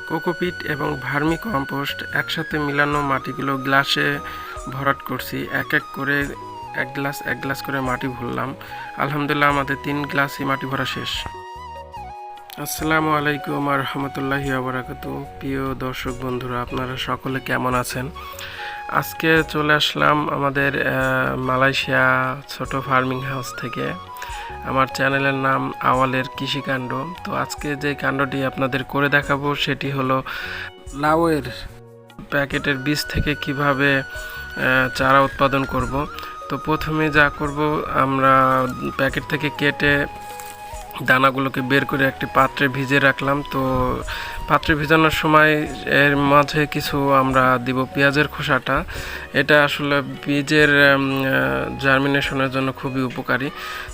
Cocopeat এবং vermi compost একসাথে মিলানো মাটিগুলো গ্লাসে ভরাট করছি। এক এক করে এক গ্লাস করে মাটি ভরলাম। আলহামদুলিল্লাহ আমাদের 3 গ্লাসই মাটি ভরা শেষ। আসসালামু আলাইকুম আর রহমতুল্লাহি আবরাকাতু। প্রিয় দর্শক বন্ধুরা, আপনারা সকলে কেমন আছেন? আজকে চলে আসলাম আমাদের মালয়েশিয়া ছোট ফার্মিং হাউস থেকে। আমার চ্যানেলের নাম আওয়ালের কৃষিকাণ্ড। তো আজকে যে কাণ্ডটি আপনাদের করে দেখাবো সেটি হলো লাউয়ের প্যাকেটের বীজ থেকে কিভাবে চারা উৎপাদন করব। তো প্রথমে যা করব, আমরা প্যাকেট থেকে কেটে দানাগুলোকে বের করে একটি পাত্রে ভিজিয়ে রাখলাম। তো পাত্রে ভিজানোর সময় এর মাঝে কিছু আমরা দিব পেঁয়াজের খোসাটা। এটা আসলে বীজের জার্মিনেশনের জন্য খুবই উপকারী।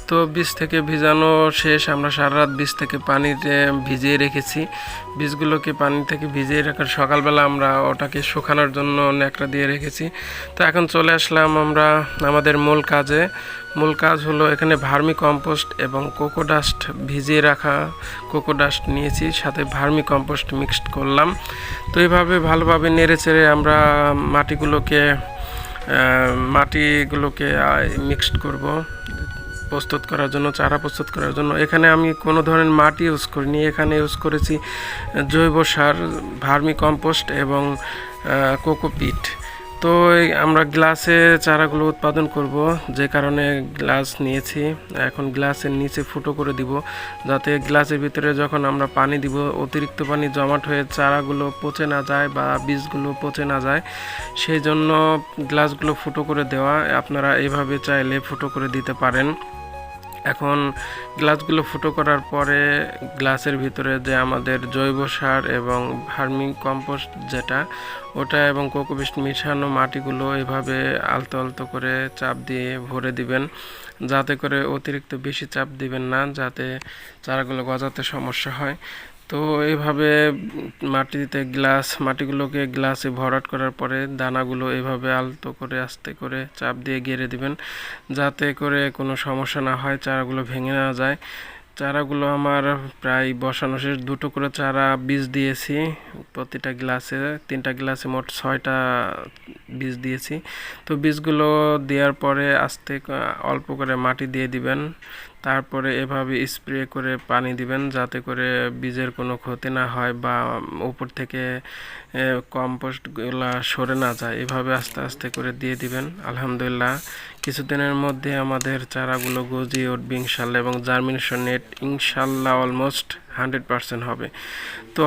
তো বীজ থেকে ভিজানো শেষ, আমরা সারা রাত বীজ থেকে পানিতে ভিজিয়ে রেখেছি। বীজগুলোকে পানি থেকে ভিজিয়ে রাখার সকালবেলা আমরা ওটাকে শুকানোর জন্য ন্যাকড়া দিয়ে রেখেছি। তো এখন চলে আসলাম আমরা আমাদের মূল কাজ হলো এখানে ভার্মি কম্পোস্ট এবং কোকোডাস্ট, ভিজিয়ে রাখা কোকোডাস্ট নিয়েছি, সাথে ভার্মি কম্পোস্ট মিক্সড করলাম। তো এইভাবে ভালোভাবে নেড়ে চেড়ে আমরা মাটিগুলোকে মিক্সড করব প্রস্তুত করার জন্য, চারা প্রস্তুত করার জন্য। এখানে আমি কোনো ধরনের মাটি ইউজ করিনি, এখানে ইউজ করেছি জৈব সার, ভার্মি কম্পোস্ট এবং কোকোপিট। তো আমরা গ্লাসে চারাগুলো উৎপাদন করব, যে কারণে গ্লাস নিয়েছি। এখন গ্লাসের নিচে ফুটো করে দিব, যাতে গ্লাসের ভিতরে যখন আমরা পানি দিব অতিরিক্ত পানি জমাট হয়ে চারাগুলো পচে না যায় বা বীজগুলো পচে না যায়, সেই জন্য গ্লাসগুলো ফুটো করে দেওয়া। আপনারা এইভাবে চাইলে ফুটো করে দিতে পারেন। এখন গ্লাসগুলো ফুটো করার পরে গ্লাসের ভিতরে যে আমাদের জৈব সার এবং ভার্মি কম্পোস্ট যেটা, ওটা এবং কোকোপিট মিশানো মাটিগুলো এভাবে আলতো আলতো করে চাপ দিয়ে ভরে দিবেন, যাতে করে অতিরিক্ত বেশি চাপ দিবেন না, যাতে চারাগুলো গজাতে সমস্যা হয়। তো এইভাবে মাটিগুলোকে গ্লাসে ভরাট করার পরে দানাগুলো এভাবে আলতো করে আস্তে করে চাপ দিয়ে গেড়ে দিবেন, যাতে করে কোনো সমস্যা না হয়, চারাগুলো ভেঙে না যায়। চারাগুলো আমার প্রায় বসানো শেষ। 2টো করে চারা বীজ দিয়েছি প্রতিটা গ্লাসে, 3টা গ্লাসে মোট 6টা বীজ দিয়েছি। তো বীজগুলো দেওয়ার পরে অল্প করে মাটি দিয়ে দিবেন, তারপরে এভাবে স্প্রে করে পানি দিবেন, যাতে করে বীজের কোনো ক্ষতি না হয় বা উপর থেকে কম্পোস্টগুলো সরে না যায়। এভাবে আস্তে আস্তে করে দিয়ে দিবেন। আলহামদুলিল্লাহ কিছুদিনের মধ্যে আমাদের চারাগুলো গজিয়ে উঠবে ইনশাল্লাহ, এবং জার্মিনেশন রেট ইনশাল্লাহ অলমোস্ট 100% হবে। তো